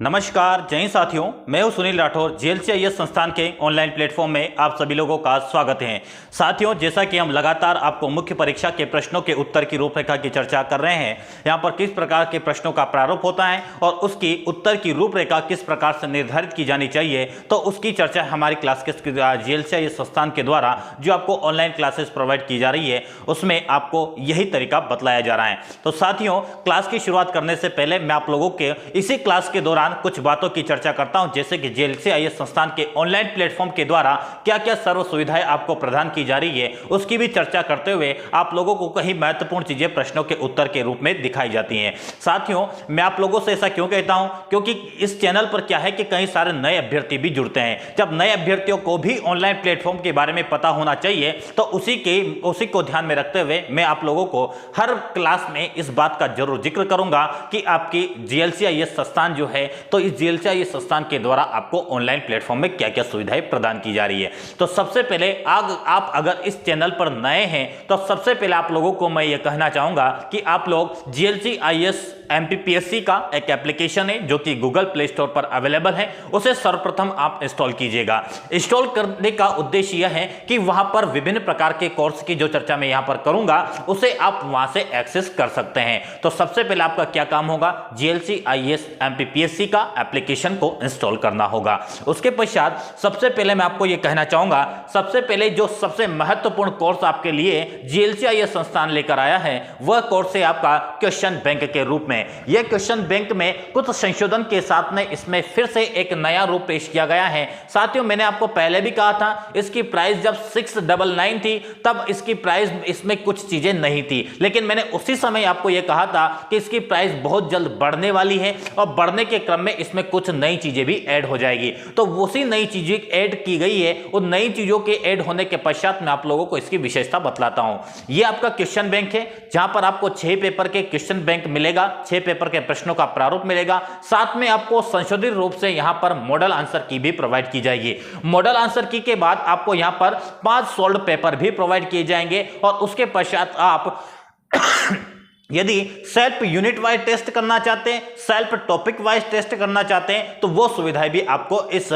नमस्कार जय हिंद साथियों, मैं हूं सुनील राठौर। जेएलसीआईएस संस्थान के ऑनलाइन प्लेटफॉर्म में आप सभी लोगों का स्वागत है। साथियों, जैसा कि हम लगातार आपको मुख्य परीक्षा के प्रश्नों के उत्तर की रूपरेखा की चर्चा कर रहे हैं, यहां पर किस प्रकार के प्रश्नों का प्रारूप होता है और उसकी उत्तर की रूपरेखा किस प्रकार से निर्धारित की जानी चाहिए, तो उसकी चर्चा हमारी क्लास के जेएलसीआईएस संस्थान के द्वारा जो आपको ऑनलाइन क्लासेस प्रोवाइड की जा रही है उसमें आपको यही तरीका बतलाया जा रहा है। तो साथियों, क्लास की शुरुआत करने से पहले मैं आप लोगों के इसी क्लास के दौरान कुछ बातों की चर्चा करता हूं, जैसे कि जेएलसीआईएस संस्थान के ऑनलाइन प्लेटफॉर्म के द्वारा क्या क्या सर्व सुविधाएं आपको प्रदान की जा रही है उसकी भी चर्चा करते हुए आप लोगों को कई महत्वपूर्ण चीजें प्रश्नों के उत्तर के रूप में दिखाई जाती हैं। साथियों, मैं आप लोगों से ऐसा क्यों कहता हूं, क्योंकि इस चैनल पर क्या है कि कई सारे नए अभ्यर्थी भी जुड़ते हैं। जब नए अभ्यर्थियों को भी ऑनलाइन प्लेटफॉर्म के बारे में पता होना चाहिए, तो उसी को ध्यान में रखते हुए मैं आप लोगों को हर क्लास में इस बात का जरूर जिक्र करूंगा कि आपकी जेएलसीआईएस संस्थान जो है, तो इस जेएलसीआईएस संस्थान के द्वारा आपको ऑनलाइन प्लेटफॉर्म में क्या क्या सुविधाएं प्रदान की जा रही है। तो सबसे पहले आप अगर इस चैनल पर नए हैं तो सबसे पहले आप लोगों को मैं ये कहना चाहूंगा कि आप लोग जेएलसीआईएस एमपीपीएससी का एक एप्लीकेशन है जो कि गूगल प्ले स्टोर पर अवेलेबल है, उसे सर्वप्रथम आप इंस्टॉल कीजिएगा। इंस्टॉल करने का उद्देश्य यह है कि वहां पर विभिन्न प्रकार के कोर्स की जो चर्चा मैं यहां पर करूंगा उसे आप वहां से एक्सेस कर सकते हैं। तो सबसे पहले आपका क्या काम होगा, जेएलसीआईएस एमपीपीएससी का एप्लीकेशन को इंस्टॉल करना होगा। उसके पश्चात सबसे पहले मैं आपको यह कहना चाहूंगा, सबसे पहले जो सबसे महत्वपूर्ण कोर्स आपके लिए जेएलसीआईएस संस्थान लेकर आया है वह कोर्स है आपका क्वेश्चन बैंक के रूप में। यह क्वेश्चन बैंक में कुछ संशोधन के साथ में इसमें फिर से एक नया रूप पेश किया गया है। साथियों, मैंने आपको पहले भी कहा था इसकी प्राइस जब 699 थी तब इसकी प्राइस इसमें कुछ चीजें नहीं थी, लेकिन मैंने उसी समय आपको यह कहा था कि इसकी प्राइस बहुत जल्द बढ़ने वाली है और बढ़ने के क्रम में इसमें कुछ नई चीजें भी ऐड हो जाएगी। तो उसी नई चीजें ऐड की गई है, उन नई चीजों के ऐड होने के पश्चात मैं आप लोगों को इसकी विशेषता बतलाता हूं। यह आपका क्वेश्चन बैंक है जहां पर आपको 6 पेपर के क्वेश्चन बैंक मिलेगा, 6 पेपर के प्रश्नों का प्रारूप मिलेगा, साथ में आपको संशोधित रूप से यहां पर मॉडल आंसर की भी प्रोवाइड की जाएगी। मॉडल आंसर की के बाद आपको यहां पर 5 सॉल्व्ड पेपर भी प्रोवाइड किए जाएंगे और उसके पश्चात आप यदि सेल्फ यूनिट वाइज टेस्ट करना चाहते हैं, सेल्फ टॉपिक वाइज टेस्ट करना चाहते हैं, तो वो सुविधाएं भी आपको इस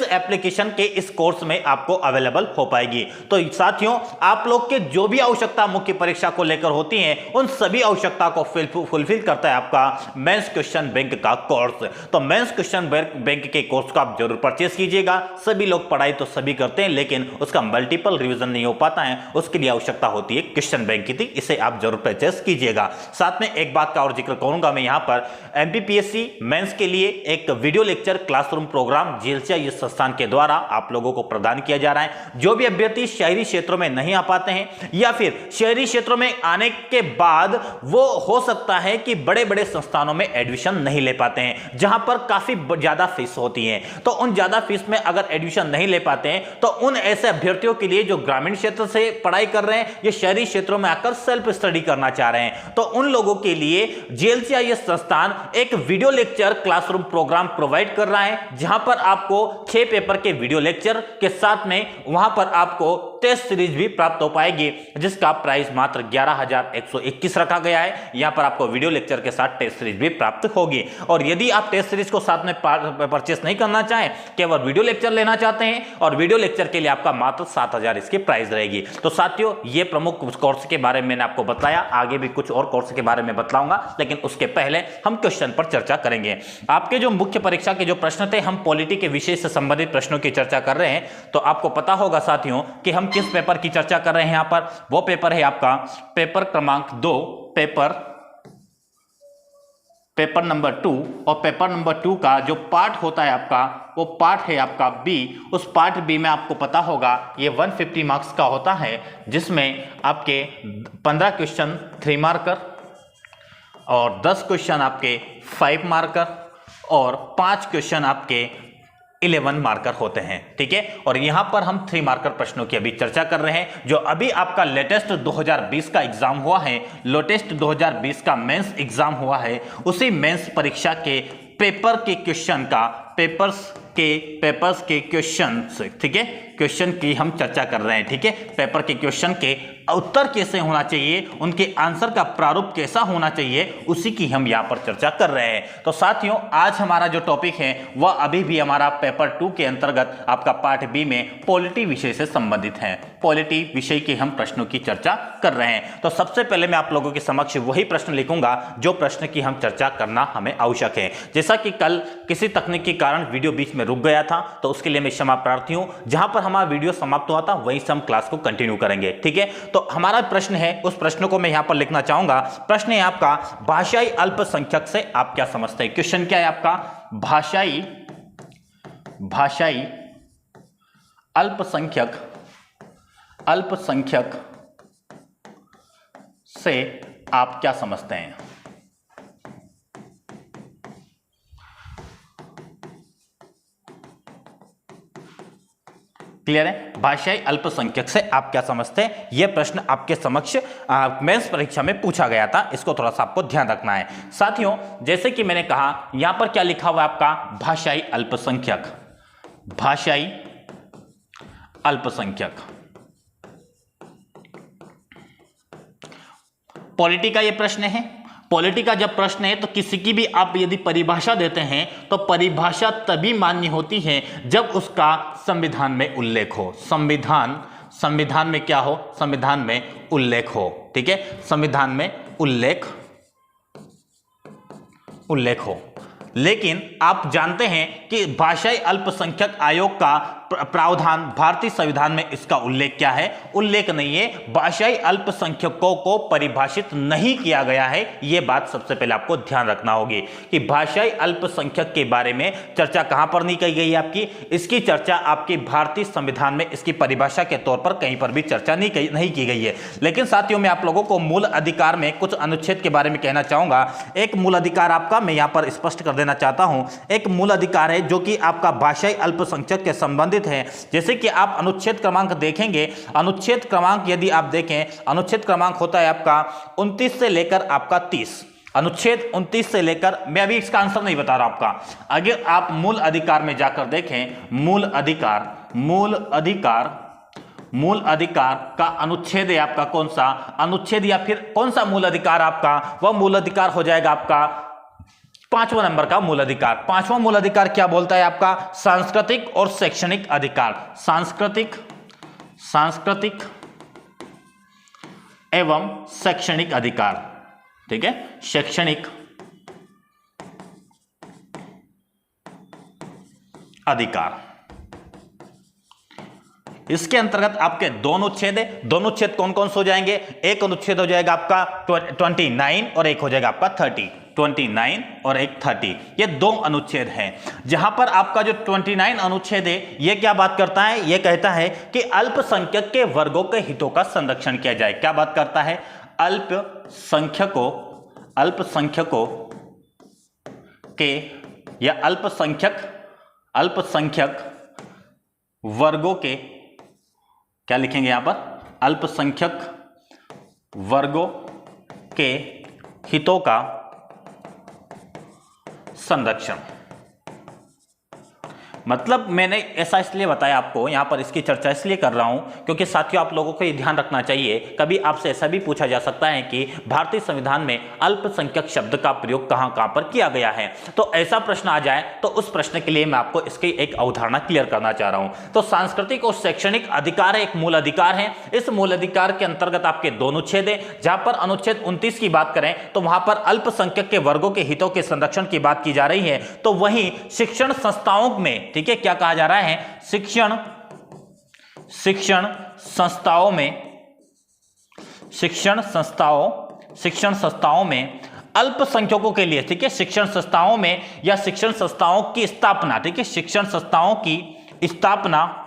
एप्लीकेशन के इस कोर्स में आपको अवेलेबल हो पाएगी। तो साथियों, आप लोग के जो भी आवश्यकता मुख्य परीक्षा को लेकर होती हैं उन सभी आवश्यकता को फुलफिल करता है आपका मेंस क्वेश्चन बैंक का कोर्स। तो मेंस क्वेश्चन बैंक के कोर्स को आप जरूर परचेस कीजिएगा। सभी लोग पढ़ाई तो सभी करते हैं, लेकिन उसका मल्टीपल रिवीजन नहीं हो पाता है, उसके लिए आवश्यकता होती है क्वेश्चन बैंक की, इसे आप जरूर परचेस कीजिएगा। साथ में एक बात का और जिक्र करूंगा मैं, यहां पर एमपीपीएससी मेंस के लिए एक वीडियो लेक्चर क्लासरूम प्रोग्राम जेएलसीआईएस संस्थान के द्वारा आप लोगों को प्रदान किया जा रहा है। जो भी अभ्यर्थी शहरी क्षेत्रों में नहीं आ पाते हैं या फिर शहरी क्षेत्रों में आने के बाद वो हो सकता है कि बड़े बड़े संस्थानों में एडमिशन नहीं ले पाते हैं, जहां पर काफी ज्यादा फीस होती है, तो उन ज्यादा फीस में अगर एडमिशन नहीं ले पाते हैं तो उन ऐसे अभ्यर्थियों के लिए जो ग्रामीण क्षेत्र से पढ़ाई कर रहे हैं या शहरी क्षेत्रों में आकर सेल्फ स्टडी करना चाह रहे हैं, तो उन लोगों के लिए जेएलसीआईएस संस्थान एक video lecture classroom programme provide कर रहा है, जहां पर आपको 6 पेपर के वीडियो लेक्चर के साथ में वहां पर आपको टेस्ट सीरीज भी प्राप्त हो पाएगी, जिसका प्राइस मात्र 11,121 रखा गया है। यहां पर आपको वीडियो लेक्चर के साथ टेस्ट सीरीज भी प्राप्त होगी। और यदि आप टेस्ट सीरीज को साथ में परचेस नहीं करना चाहें, केवल वीडियो लेक्चर लेना चाहते हैं, और वीडियो लेक्चर के लिए आपका मात्र 7,000 इसकी प्राइस रहेगी। तो साथियों, ये प्रमुख कोर्स के बारे में मैंने आपको बताया, आगे भी कुछ और कोर्स के बारे में बतलाऊंगा, लेकिन उसके पहले हम क्वेश्चन पर चर्चा करेंगे। आपके जो मुख्य परीक्षा के जो प्रश्न थे, हम पॉलिटी के विषय से संबंधित प्रश्नों की चर्चा कर रहे हैं। तो आपको पता होगा साथियों कि हम किस पेपर की चर्चा कर रहे हैं। यहां पर वो पेपर है आपका पेपर क्रमांक 2, पेपर नंबर 2, और पेपर नंबर 2 का जो पार्ट होता है आपका, वो पार्ट है आपका बी। उस पार्ट बी में आपको पता होगा ये 150 मार्क्स का होता है, जिसमें आपके 15 क्वेश्चन 3 मार्कर और 10 क्वेश्चन आपके 5 मार्कर और 5 क्वेश्चन आपके 11 मार्कर होते हैं। ठीक है, और यहां पर हम 3 मार्कर प्रश्नों की अभी चर्चा कर रहे हैं। जो अभी आपका लेटेस्ट 2020 का एग्जाम हुआ है, लेटेस्ट 2020 का मेंस एग्जाम हुआ है, उसी मेंस परीक्षा के पेपर के क्वेश्चन का पेपर्स के क्वेश्चन, ठीक है, क्वेश्चन की हम चर्चा कर रहे हैं। ठीक है, पेपर के क्वेश्चन के उत्तर कैसे होना चाहिए, उनके आंसर का प्रारूप कैसा होना चाहिए, उसी की हम यहाँ पर चर्चा कर रहे हैं। तो साथियों, आज हमारा जो टॉपिक है वह अभी भी हमारा पेपर 2 के अंतर्गत आपका पार्ट बी में पॉलिटी विषय से संबंधित है। पॉलिटी विषय के हम प्रश्नों की चर्चा कर रहे हैं। तो सबसे पहले मैं आप लोगों के समक्ष वही प्रश्न लिखूंगा जो प्रश्न की हम चर्चा करना हमें आवश्यक है। जैसा कि कल किसी तकनीकी कारण वीडियो बीच में रुक गया था, तो उसके लिए मैं क्षमा प्रार्थी हूं। जहां पर हमारा वीडियो समाप्त हुआ था वहीं से हम क्लास को कंटिन्यू करेंगे, ठीक है। तो हमारा प्रश्न है, उस प्रश्न को मैं यहां पर लिखना चाहूंगा। प्रश्न है आपका, भाषाई अल्पसंख्यक से आप क्या समझते हैं। क्वेश्चन क्या है आपका, भाषाई अल्पसंख्यक से आप क्या समझते हैं। क्लियर है, भाषाई अल्पसंख्यक से आप क्या समझते हैं। यह प्रश्न आपके समक्ष मेंस परीक्षा में पूछा गया था, इसको थोड़ा सा आपको ध्यान रखना है। साथियों, जैसे कि मैंने कहा, यहां पर क्या लिखा हुआ है आपका, भाषाई अल्पसंख्यक, भाषाई अल्पसंख्यक। पॉलिटी का यह प्रश्न है। पॉलिटी का जब प्रश्न है तो किसी की भी आप यदि परिभाषा देते हैं तो परिभाषा तभी मान्य होती है जब उसका संविधान में उल्लेख हो। संविधान में क्या हो, संविधान में उल्लेख हो, ठीक है, संविधान में उल्लेख हो। लेकिन आप जानते हैं कि भाषाई अल्पसंख्यक आयोग का प्रावधान भारतीय संविधान में इसका उल्लेख क्या है, उल्लेख नहीं है। भाषाई अल्पसंख्यकों को परिभाषित नहीं किया गया है। यह बात सबसे पहले आपको ध्यान रखना होगी कि भाषाई अल्पसंख्यक के बारे में चर्चा कहां पर नहीं की गई है आपकी, इसकी चर्चा आपकी भारतीय संविधान में इसकी परिभाषा के तौर पर कहीं पर भी चर्चा नहीं की गई है। लेकिन साथियों, मैं आप लोगों को मूल अधिकार में कुछ अनुच्छेद के बारे में कहना चाहूंगा। एक मूल अधिकार आपका मैं यहां पर स्पष्ट कर देना चाहता हूं। एक मूल अधिकार है जो कि आपका भाषाई अल्पसंख्यक के संबंधित है। जैसे कि आप अनुच्छेद क्रमांक देखेंगे, अनुच्छेद क्रमांक यदि आप देखें, अनुच्छेद क्रमांक होता है आपका 29 से लेकर आपका 30। अनुच्छेद 29 से लेकर, मैं अभी इसका आंसर नहीं बता रहा आपका, अगर आप मूल अधिकार में जाकर देखें, मूल अधिकार का अनुच्छेद है आपका कौन सा अनुच्छेद, या फिर कौन सा मूल अधिकार आपका, वह मूल अधिकार हो जाएगा आपका 5वां नंबर का मूल अधिकार। 5वां मूल अधिकार क्या बोलता है आपका, सांस्कृतिक और शैक्षणिक अधिकार। सांस्कृतिक एवं शैक्षणिक अधिकार, ठीक है, शैक्षणिक अधिकार। इसके अंतर्गत आपके दोनों अनुच्छेद है। दोनों अनुच्छेद कौन कौन से हो जाएंगे, एक अनुच्छेद हो जाएगा आपका 29 और एक हो जाएगा आपका 30। 29 और एक 30, ये दो अनुच्छेद हैं। जहां पर आपका जो 29 अनुच्छेद है ये क्या बात करता है, ये कहता है कि अल्पसंख्यक के वर्गों के हितों का संरक्षण किया जाए। क्या बात करता है, अल्पसंख्यकों के या अल्पसंख्यक वर्गों के, क्या लिखेंगे यहां पर, अल्पसंख्यक वर्गों के हितों का संरक्षण। मतलब मैंने ऐसा इसलिए बताया आपको, यहां पर इसकी चर्चा इसलिए कर रहा हूं क्योंकि साथियों आप लोगों को यह ध्यान रखना चाहिए, कभी आपसे ऐसा भी पूछा जा सकता है कि भारतीय संविधान में अल्पसंख्यक शब्द का प्रयोग कहां कहां पर किया गया है। तो ऐसा प्रश्न आ जाए तो उस प्रश्न के लिए मैं आपको इसकी एक अवधारणा क्लियर करना चाह रहा हूं। तो सांस्कृतिक और शैक्षणिक अधिकार है, एक मूल अधिकार है। इस मूल अधिकार के अंतर्गत आपके दोनों अनुच्छेद है। जहां पर अनुच्छेद 29 की बात करें तो वहां पर अल्पसंख्यक के वर्गों के हितों के संरक्षण की बात की जा रही है। तो वहीं शिक्षण संस्थाओं में, ठीक है, क्या कहा जा रहा है, शिक्षण संस्थाओं में अल्पसंख्यकों के लिए, ठीक है, शिक्षण संस्थाओं में या शिक्षण संस्थाओं की स्थापना, ठीक है, शिक्षण संस्थाओं की स्थापना,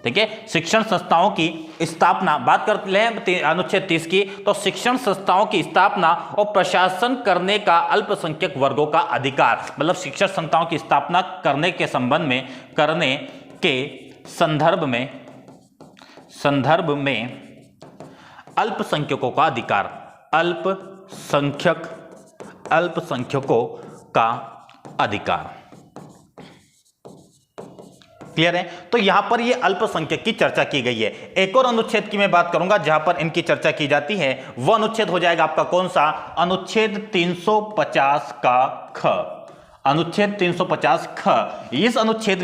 ठीक है, शिक्षण संस्थाओं की स्थापना बात करते हैं अनुच्छेद 30 की। तो शिक्षण संस्थाओं की स्थापना और प्रशासन करने का अल्पसंख्यक वर्गों का अधिकार, मतलब शिक्षण संस्थाओं की स्थापना करने के संबंध में, करने के संदर्भ में अल्पसंख्यकों का अधिकार, अल्पसंख्यकों का अधिकार। क्लियर है। तो यहां पर ये अल्पसंख्यक की चर्चा की गई है। एक और अनुच्छेद की मैं बात करूंगा जहां पर इनकी चर्चा की जाती है, वह अनुच्छेद हो जाएगा आपका कौन सा, अनुच्छेद 350 का ख। अनुच्छेद 350 ख। इस अनुच्छेद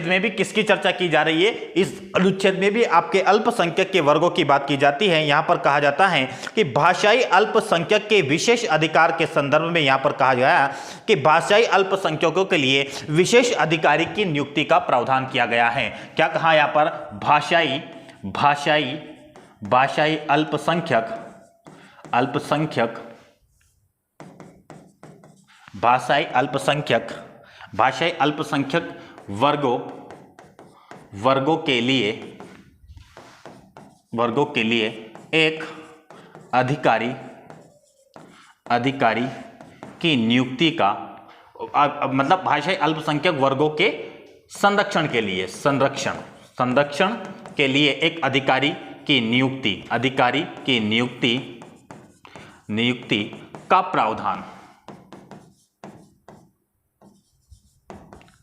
में भी किसकी चर्चा की जा रही है, इस अनुच्छेद में भी आपके अल्पसंख्यक के वर्गों की बात की जाती है। यहां पर कहा जाता है कि भाषाई अल्पसंख्यक के विशेष अधिकार के संदर्भ में यहां पर कहा गया कि भाषाई अल्पसंख्यकों के लिए विशेष अधिकारी की नियुक्ति का प्रावधान किया गया है। क्या कहा यहां पर, भाषाई अल्पसंख्यक वर्गों के लिए एक अधिकारी की नियुक्ति का, मतलब भाषाई अल्पसंख्यक वर्गों के संरक्षण के लिए एक अधिकारी की नियुक्ति का प्रावधान।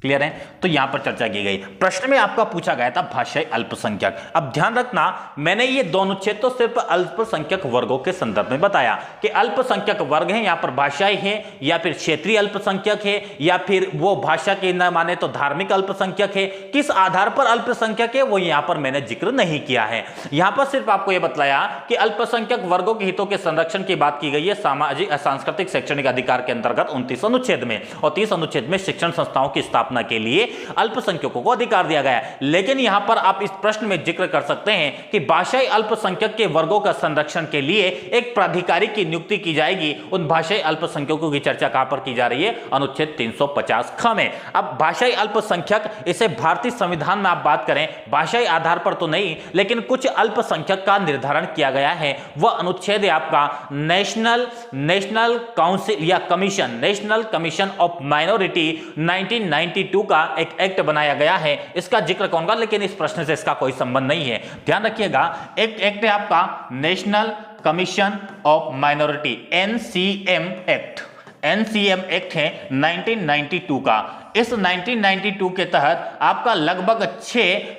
क्लियर है। तो यहां पर चर्चा की गई। प्रश्न में आपका पूछा गया था भाषाई अल्पसंख्यक। अब ध्यान रखना, मैंने ये दोनों अनुच्छेद तो सिर्फ अल्पसंख्यक वर्गों के संदर्भ में बताया कि अल्पसंख्यक वर्ग हैं, यहां पर भाषाई है या फिर क्षेत्रीय अल्पसंख्यक है या फिर वो भाषा के न माने तो धार्मिक अल्पसंख्यक है। किस आधार पर अल्पसंख्यक है वो यहां पर मैंने जिक्र नहीं किया है। यहां पर सिर्फ आपको यह बतलाया कि अल्पसंख्यक वर्गों के हितों के संरक्षण की बात की गई है सामाजिक सांस्कृतिक शैक्षणिक अधिकार के अंतर्गत 29 अनुच्छेद में, और 30 अनुच्छेद में शिक्षण संस्थाओं की स्थापना के लिए अल्पसंख्यकों को अधिकार दिया गया है। लेकिन यहां पर आप इस प्रश्न में जिक्र कर सकते हैं कि भाषाई अल्पसंख्यक के वर्गों का संरक्षण के लिए एक प्राधिकारी की नियुक्ति की जाएगी। उन भाषाई अल्पसंख्यकों की चर्चा कहां पर की जा रही है, अनुच्छेद 350 ख में। अब भाषाई अल्पसंख्यक, इसे भारतीय संविधान में आप बात करें भाषाई आधार पर तो नहीं, लेकिन कुछ अल्पसंख्यक का निर्धारण किया गया है। वह अनुच्छेद है आपका नेशनल काउंसिल या commission, national commission of minority 1992 का एक एक्ट बनाया गया है। इसका जिक्र करूंगा लेकिन इस प्रश्न से इसका कोई संबंध नहीं है, ध्यान रखिएगा। एक एक्ट है आपका national commission of minority, NCM act है 1992 का। इस 1992 के तहत आपका लगभग छह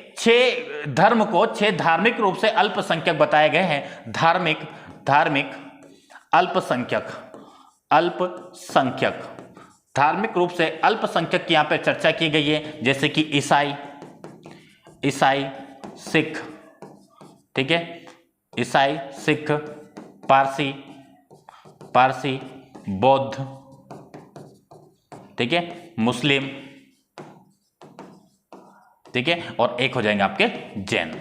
धार्मिक रूप से अल्पसंख्यक बताए गए हैं। धार्मिक धार्मिक रूप से अल्पसंख्यक की यहां पर चर्चा की गई है, जैसे कि ईसाई, सिख, ठीक है, ईसाई, सिख, पारसी, बौद्ध, ठीक है, मुस्लिम, ठीक है, और एक हो जाएंगे आपके जैन।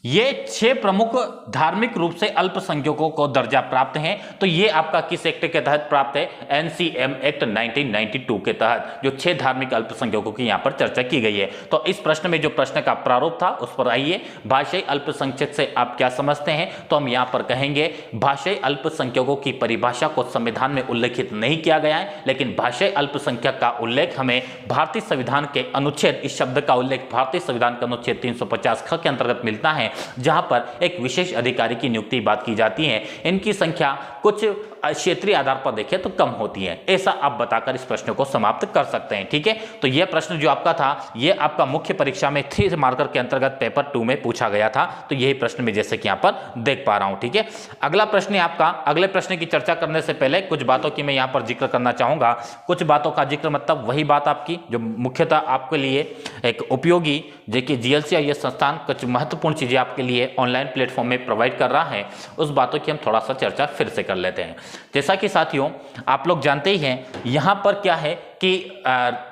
ये 6 प्रमुख धार्मिक रूप से अल्पसंख्यकों को दर्जा प्राप्त हैं। तो ये आपका किस एक्ट के तहत प्राप्त है, एनसीएम एक्ट 1992 के तहत, जो 6 धार्मिक अल्पसंख्यकों की यहां पर चर्चा की गई है। तो इस प्रश्न में जो प्रश्न का प्रारूप था उस पर आइए। भाषाई अल्पसंख्यक से आप क्या समझते हैं, तो हम यहां पर कहेंगे भाषाई अल्पसंख्यकों की परिभाषा को संविधान में उल्लेखित नहीं किया गया है, लेकिन भाषाई अल्पसंख्यक का उल्लेख हमें भारतीय संविधान के अनुच्छेद, इस शब्द का उल्लेख भारतीय संविधान के अनुच्छेद 350 ख के अंतर्गत मिलता है, जहां पर एक विशेष अधिकारी की नियुक्ति बात की जाती है। इनकी संख्या कुछ क्षेत्रीय आधार पर देखें तो कम होती है, ऐसा आप बताकर इस प्रश्न को समाप्त कर सकते हैं। ठीक है, तो यह प्रश्न जो आपका था यह आपका मुख्य परीक्षा में 3 मार्कर के अंतर्गत पेपर 2 में पूछा गया था। तो यही प्रश्न में जैसे कि यहां पर देख पा रहा हूं। ठीक है, अगला प्रश्न है आपका। अगले प्रश्न की चर्चा करने से पहले कुछ बातों की मैं यहां पर जिक्र करना चाहूंगा। कुछ बातों का जिक्र मतलब वही बात आपकी जो मुख्यतः आपके लिए एक उपयोगी, जो कि GLCIS संस्थान कुछ महत्वपूर्ण चीजें आपके लिए ऑनलाइन प्लेटफॉर्म में प्रोवाइड कर रहा है, उस बातों की हम थोड़ा सा चर्चा फिर से कर लेते हैं। जैसा कि साथियों आप लोग जानते ही हैं, यहां पर क्या है कि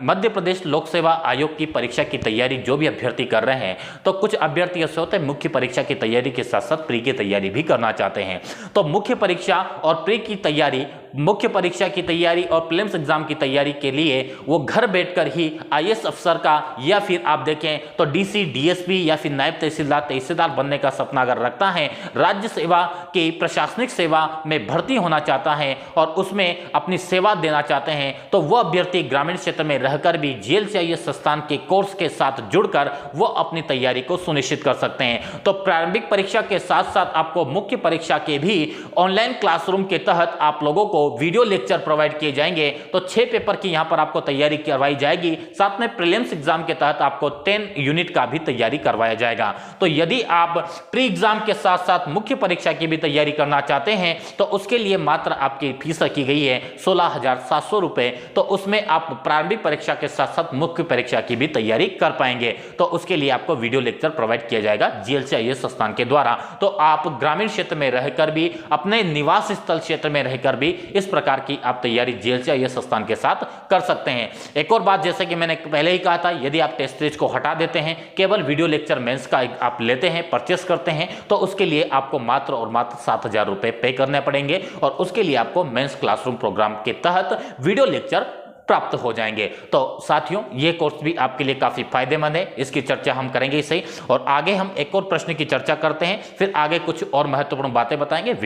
मध्य प्रदेश लोक सेवा आयोग की परीक्षा की तैयारी जो भी अभ्यर्थी कर रहे हैं, तो कुछ अभ्यर्थी ऐसे होते हैं मुख्य परीक्षा की तैयारी के साथ साथ प्री की तैयारी भी करना चाहते हैं। तो मुख्य परीक्षा और प्री की तैयारी, मुख्य परीक्षा की तैयारी और प्रीलिम्स एग्जाम की तैयारी के लिए वो घर बैठकर ही IAS अफसर का या फिर आप देखें तो DC, DSP या फिर नायब तहसीलदार बनने का सपना अगर रखता है, राज्य सेवा की प्रशासनिक सेवा में भर्ती होना चाहता है और उसमें अपनी सेवा देना चाहते हैं, तो वह अभ्यर्थी ग्रामीण क्षेत्र में रहकर भी GLCIS संस्थान के कोर्स के साथ जुड़कर वो अपनी तैयारी को सुनिश्चित कर सकते हैं। तो प्रारंभिक परीक्षा के साथ साथ आपको मुख्य परीक्षा के भी ऑनलाइन क्लासरूम के तहत आप लोगों को आपको वीडियो लेक्चर प्रोवाइड किए जाएंगे। तो 6 पेपर की यहां पर आपको तैयारी करवाई जाएगी, साथ में प्रीलिम्स एग्जाम के तहत आपको 10 यूनिट का भी तैयारी करवाया जाएगा। तो यदि आप प्री एग्जाम के साथ साथ मुख्य परीक्षा की भी तैयारी करना चाहते हैं तो उसके लिए मात्र आपकी फीस रखी गई है 16,700 रुपए। तो उसमें आप प्रारंभिक परीक्षा के साथ साथ मुख्य परीक्षा की भी तैयारी कर पाएंगे। तो उसके लिए आपको वीडियो लेक्चर प्रोवाइड किया जाएगा जीएलसी आईएएस संस्थान के द्वारा। तो आप ग्रामीण क्षेत्र में रहकर भी, अपने निवास स्थल क्षेत्र में रहकर भी इस प्रकार की आप तैयारी जीएलसी आईएएस संस्थान के साथ कर सकते हैं। एक और बात, जैसे कि मैंने पहले ही कहा था, यदि आप टेस्ट सीरीज को हटा देते हैं, केवल वीडियो लेक्चर मेंस का आप लेते हैं, परचेस करते हैं, तो उसके लिए आपको मात्र और मात्र 7,000 रुपए पे करने पड़ेंगे और उसके लिए आपको मेंस क्लासरूम प्रोग्राम के तहत वीडियो लेक्चर प्राप्त हो जाएंगे। तो साथियों, ये कोर्स भी आपके लिए काफी फायदेमंद है, इसकी चर्चा हम करेंगे इसे। और आगे हम एक और प्रश्न की चर्चा करते हैं, फिर आगे कुछ और महत्वपूर्ण बातें बताएंगे।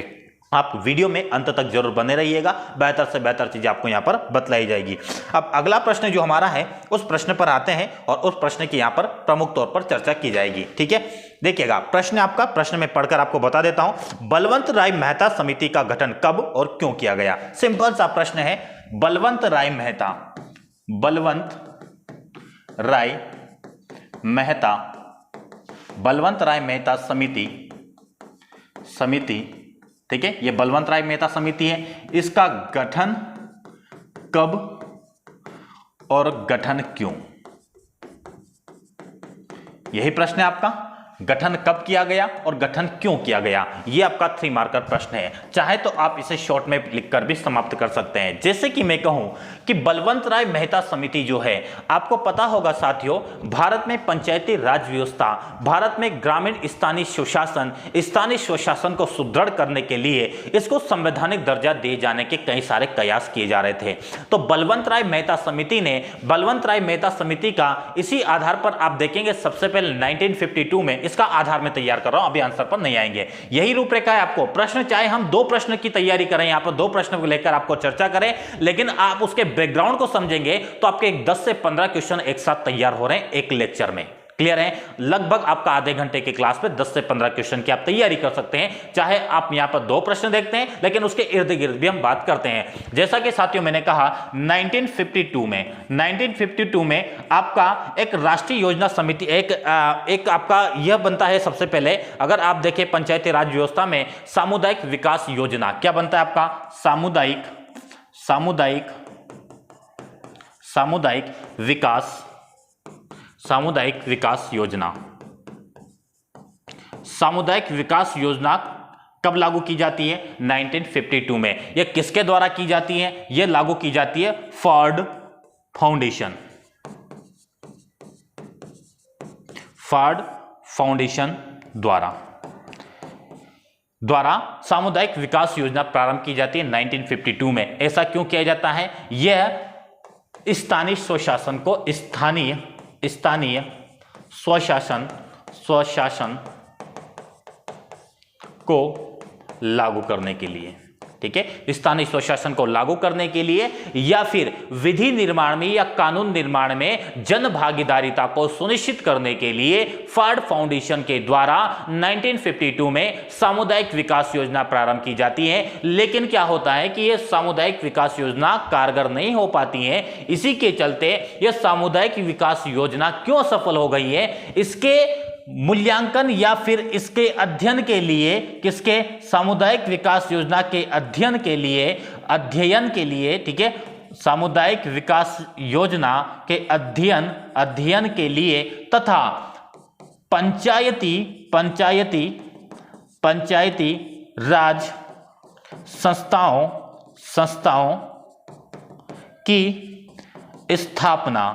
आप वीडियो में अंत तक जरूर बने रहिएगा, बेहतर से बेहतर चीजें आपको यहां पर बतलाई जाएगी। अब अगला प्रश्न जो हमारा है उस प्रश्न पर आते हैं और उस प्रश्न की यहां पर प्रमुख तौर पर चर्चा की जाएगी। ठीक है, देखिएगा प्रश्न आपका, प्रश्न में पढ़कर आपको बता देता हूं। बलवंत राय मेहता समिति का गठन कब और क्यों किया गया? सिंपल सा प्रश्न है। बलवंत राय मेहता समिति, ठीक है, ये बलवंत राय मेहता समिति है, इसका गठन कब और गठन क्यों? यही प्रश्न है आपका। गठन कब किया गया और गठन क्यों किया गया, यह आपका 3 मार्कर प्रश्न है। चाहे तो आप इसे शॉर्ट में लिखकर भी समाप्त कर सकते हैं। जैसे कि मैं कहूं कि बलवंत राय मेहता समिति जो है, आपको पता होगा साथियों, भारत में पंचायती राज व्यवस्था, भारत में ग्रामीण स्थानीय स्वशासन को सुदृढ़ करने के लिए इसको संवैधानिक दर्जा दिए जाने के कई सारे प्रयास किए जा रहे थे। तो बलवंत राय मेहता समिति का इसी आधार पर आप देखेंगे, सबसे पहले 1952 में, इसका आधार में तैयार कर रहा हूं, अभी आंसर पर नहीं आएंगे, यही रूपरेखा है आपको। प्रश्न चाहे हम 2 प्रश्न की तैयारी करें, यहां पर 2 प्रश्न को लेकर आपको चर्चा करें, लेकिन आप उसके बैकग्राउंड को समझेंगे तो आपके 10 से 15 क्वेश्चन एक साथ तैयार हो रहे हैं एक लेक्चर में। क्लियर है? लगभग आपका आधे घंटे के क्लास में 10 से 15 क्वेश्चन की आप तैयारी कर सकते हैं। चाहे आप यहां पर 2 प्रश्न देखते हैं, लेकिन उसके इर्द गिर्द भी हम बात करते हैं। जैसा कि साथियों मैंने कहा 1952 में आपका एक राष्ट्रीय योजना समिति, एक आपका यह बनता है। सबसे पहले अगर आप देखें पंचायती राज व्यवस्था में सामुदायिक विकास योजना, क्या बनता है आपका? सामुदायिक विकास योजना। सामुदायिक विकास योजना कब लागू की जाती है? 1952 में। यह किसके द्वारा की जाती है? यह लागू की जाती है फोर्ड फाउंडेशन द्वारा सामुदायिक विकास योजना प्रारंभ की जाती है 1952 में। ऐसा क्यों किया जाता है? यह स्थानीय स्वशासन को लागू करने के लिए, ठीक है, स्थानीय स्वशासन को लागू करने के लिए, या फिर विधि निर्माण में या कानून निर्माण में जन भागीदारिता को सुनिश्चित करने के लिए फोर्ड फाउंडेशन के द्वारा 1952 में सामुदायिक विकास योजना प्रारंभ की जाती है। लेकिन क्या होता है कि यह सामुदायिक विकास योजना कारगर नहीं हो पाती है। इसी के चलते यह सामुदायिक विकास योजना क्यों सफल हो गई है, इसके मूल्यांकन या फिर इसके अध्ययन के लिए, किसके? सामुदायिक विकास योजना के अध्ययन के लिए, ठीक है, सामुदायिक विकास योजना के अध्ययन के लिए तथा पंचायती राज संस्थाओं की स्थापना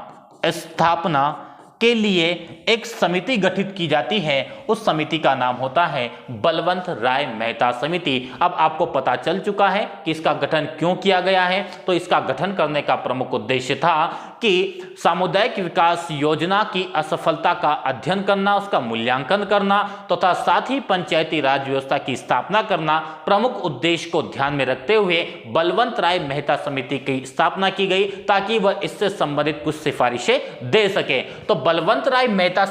के लिए एक समिति गठित की जाती है। उस समिति का नाम होता है बलवंत राय मेहता समिति। अब आपको पता चल चुका है कि इसका गठन क्यों किया गया है। तो इसका गठन करने का प्रमुख उद्देश्य था कि सामुदायिक विकास योजना की असफलता का अध्ययन करना, उसका मूल्यांकन करना तथा साथ ही पंचायती राज व्यवस्था की स्थापना करना प्रमुख उद्देश्य को ध्यान में रखते हुए बलवंत राय मेहता समिति की स्थापना की गई ताकि वह इससे संबंधित कुछ सिफारिशें दे सके। तो बलवंत राय मेहता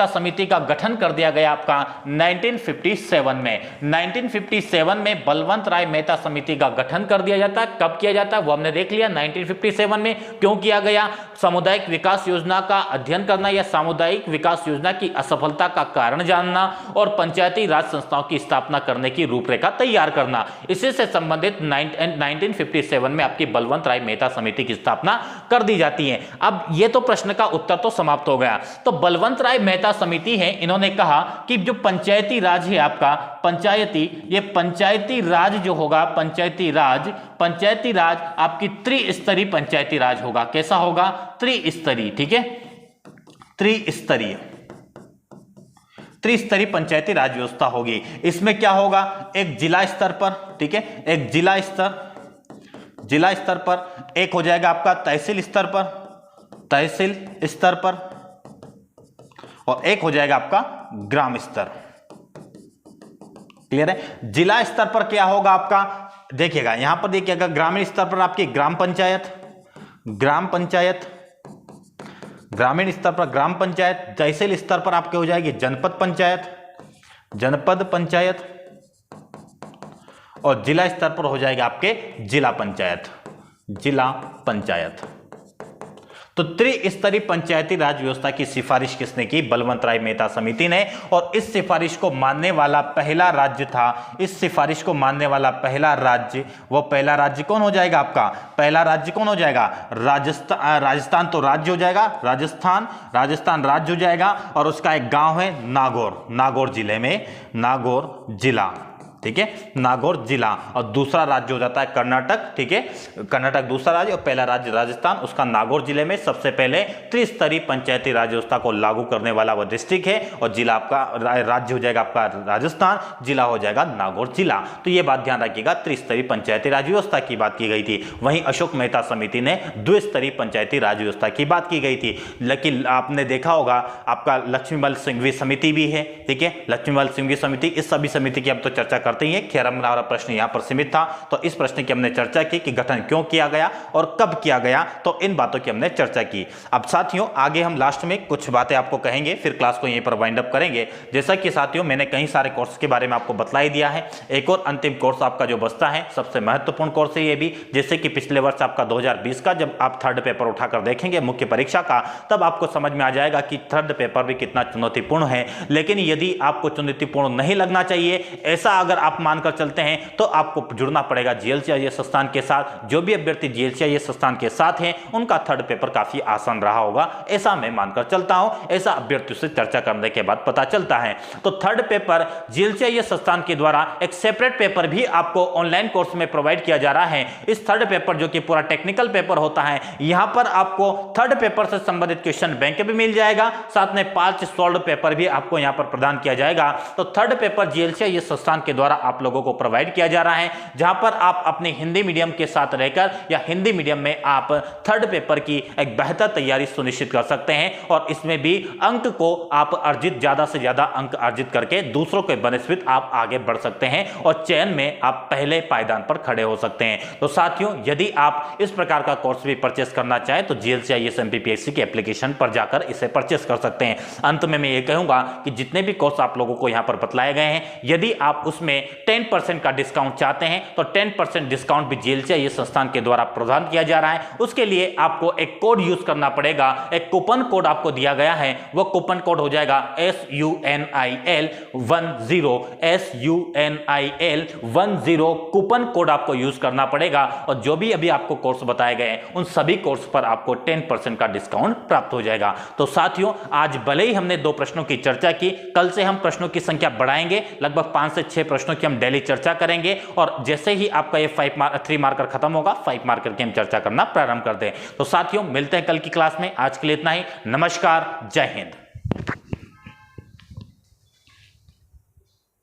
समिति का गठन कर दिया गया आपका 1957 में। 1957 में बलवंत राय मेहता समिति का गठन कर दिया जाता है। कब किया जाता है वो हमने देख लिया 1957 में। क्यों किया गया? सामुदायिक विकास योजना का अध्ययन करना या सामुदायिक विकास योजना की असफलता का कारण जानना और पंचायती राज संस्थाओं की स्थापना करने की रूपरेखा तैयार करना। इसी से संबंधित 1957 में आपकी बलवंत राय मेहता समिति की स्थापना कर दी जाती है। अब ये तो प्रश्न का उत्तर तो समाप्त हो गया। तो बलवंत राय मेहता समिति है, इन्होंने कहा कि जो पंचायती राज है आपका, पंचायती राज जो होगा, पंचायती राज आपकी त्रिस्तरीय पंचायती राज होगा। कैसा होगा? त्रिस्तरीय। ठीक है, त्रिस्तरीय पंचायती राज व्यवस्था होगी। इसमें क्या होगा? एक जिला स्तर पर, ठीक है, एक जिला स्तर पर, एक हो जाएगा आपका तहसील स्तर पर, और एक हो जाएगा आपका ग्राम स्तर। क्लियर है? जिला स्तर पर क्या होगा आपका? देखिएगा यहां पर, देखिएगा ग्रामीण स्तर पर आपकी ग्राम पंचायत, ग्रामीण स्तर पर ग्राम पंचायत, तहसील स्तर पर आपके हो जाएगी जनपद पंचायत, और जिला स्तर पर हो जाएगा आपके जिला पंचायत। तो त्रिस्तरीय पंचायती राज व्यवस्था की सिफारिश किसने की? बलवंत राय मेहता समिति ने। और इस सिफारिश को मानने वाला पहला राज्य था, वो पहला राज्य कौन हो जाएगा आपका? पहला राज्य कौन हो जाएगा? राजस्थान तो राज्य हो जाएगा, राजस्थान राज्य हो जाएगा, और उसका एक गांव है नागौर जिले में, नागौर जिला। ठीक है, नागौर जिला। और दूसरा राज्य हो जाता है कर्नाटक। ठीक है, कर्नाटक दूसरा राज्य, और पहला राज्य राजस्थान, उसका नागौर जिले में सबसे पहले त्रिस्तरीय पंचायती राज व्यवस्था को लागू करने वाला वह डिस्ट्रिक्ट है। और जिला आपका, राज्य हो जाएगा आपका राजस्थान, जिला हो जाएगा नागौर जिला। तो यह बात ध्यान रखिएगा, त्रिस्तरीय पंचायती राज व्यवस्था की बात की गई थी। वहीं अशोक मेहता समिति ने द्विस्तरीय पंचायती राज व्यवस्था की बात की गई थी। लेकिन आपने देखा होगा आपका लक्ष्मीमल सिंघवी समिति भी है। ठीक है, लक्ष्मीमल सिंघवी समिति, इस सभी समिति की हम तो चर्चा करते ही है। थ्योरम वाला प्रश्न यहां पर सीमित था, तो इस प्रश्न की हमने चर्चा की कि गठन क्यों किया गया और कब किया गया, तो इन बातों की हमने चर्चा की। अब साथियों आगे हम लास्ट में कुछ बातें आपको कहेंगे, फिर क्लास को यहीं पर वाइंड अप करेंगे। जैसा कि साथियों मैंने कई सारे कोर्स के बारे में आपको बतला ही दिया है। एक और अंतिम कोर्स आपका जो बचता है, सबसे महत्वपूर्ण कोर्स है ये भी, जैसे कि पिछले वर्ष आपका 2020 का जब आप थर्ड पेपर उठाकर देखेंगे मुख्य परीक्षा का, तब आपको समझ में आ जाएगा कि थर्ड पेपर भी कितना चुनौतीपूर्ण है। लेकिन यदि आपको चुनौतीपूर्ण नहीं लगना चाहिए, ऐसा अगर आप मानकर चलते हैं, तो आपको जुड़ना पड़ेगा जीएलसीआईएस संस्थान के साथ। जो भी अभ्यर्थी जीएलसीआईएस संस्थान के साथ हैं, उनका थर्ड पेपर काफी आसान रहा होगा, ऐसा मैं मानकर चलता हूं। ऐसा अभ्यर्थियों से चर्चा करने के बाद पता चलता है। तो थर्ड पेपर जीएलसीआईएस संस्थान के द्वारा एक सेपरेट पेपर भी आपको ऑनलाइन कोर्स में प्रोवाइड किया जा रहा है। इस थर्ड पेपर जो कि पूरा टेक्निकल पेपर होता है, यहां पर आपको थर्ड पेपर से संबंधित क्वेश्चन बैंक भी मिल जाएगा, साथ में 5 सॉल्व पेपर भी आपको यहां पर प्रदान किया जाएगा। तो थर्ड पेपर जीएलसीआईएस संस्थान के द्वारा आप लोगों को प्रोवाइड किया जा रहा है, जहां पर आप अपने हिंदी मीडियम के साथ रहकर या हिंदी मीडियम में आप थर्ड पेपर की एक बेहतर तैयारी सुनिश्चित कर सकते हैं। और इसमें भी अंक को आप ज्यादा से ज्यादा अंक अर्जित करके दूसरों के बनस्पत आप आगे बढ़ सकते हैं और चयन में आप पहले पायदान पर खड़े हो सकते हैं। तो साथियों यदि आप इस प्रकार का कोर्स भी परचेस करना चाहें, तो जीएलसीआईएस एमपीपीएससी के एप्लीकेशन पर जाकर इसे परचेस कर सकते हैं। अंत में मैं ये कहूंगा कि जितने भी कोर्स आप लोगों को यहां पर बतलाए गए हैं, यदि आप उसमें 10% का डिस्काउंट चाहते हैं, तो 10% डिस्काउंट भी जीएलसीआईएस संस्थान के द्वारा प्रदान किया जा रहा है। उसके लिए आपको एक कोड यूज करना पड़ेगा, एक कूपन कोड आपको दिया गया है, वो कूपन कोड हो जाएगा SUNIL10 कूपन कोड आपको यूज करना पड़ेगा। और जो भी अभी आपको कोर्स बताए गए हैं, उन सभी कोर्स पर आपको 10% का डिस्काउंट प्राप्त हो जाएगा। तो साथियों आज भले ही हमने 2 प्रश्नों की चर्चा की, कल से हम प्रश्नों की संख्या बढ़ाएंगे, लगभग 5 से 6 प्रश्नों की हम डेली चर्चा करेंगे। और जैसे ही आपका ये 3 मार्कर खत्म होगा, 5 मार्कर की हम चर्चा करना प्रारंभ कर दें। तो साथियों मिलते हैं कल की क्लास में। आज के लिए इतना ही। नमस्कार, जय हिंद।